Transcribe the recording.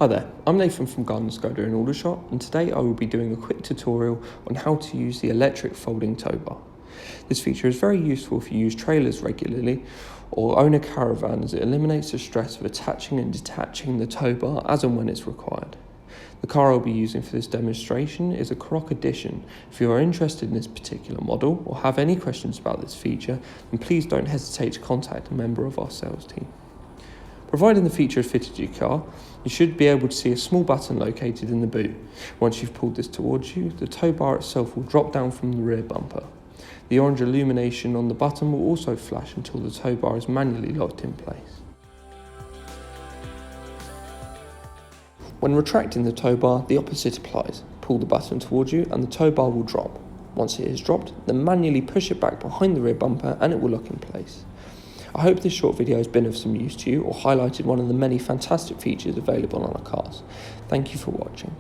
Hi there, I'm Nathan from Skoda in Aldershot, and today I will be doing a quick tutorial on how to use the electric folding tow bar. This feature is very useful if you use trailers regularly or own a caravan, as it eliminates the stress of attaching and detaching the tow bar as and when it's required. The car I'll be using for this demonstration is a Croc Edition. If you are interested in this particular model or have any questions about this feature, then please don't hesitate to contact a member of our sales team. Providing the feature is fitted to your car, you should be able to see a small button located in the boot. Once you've pulled this towards you, the tow bar itself will drop down from the rear bumper. The orange illumination on the button will also flash until the tow bar is manually locked in place. When retracting the tow bar, the opposite applies. Pull the button towards you and the tow bar will drop. Once it is dropped, then manually push it back behind the rear bumper and it will lock in place. I hope this short video has been of some use to you or highlighted one of the many fantastic features available on our cars. Thank you for watching.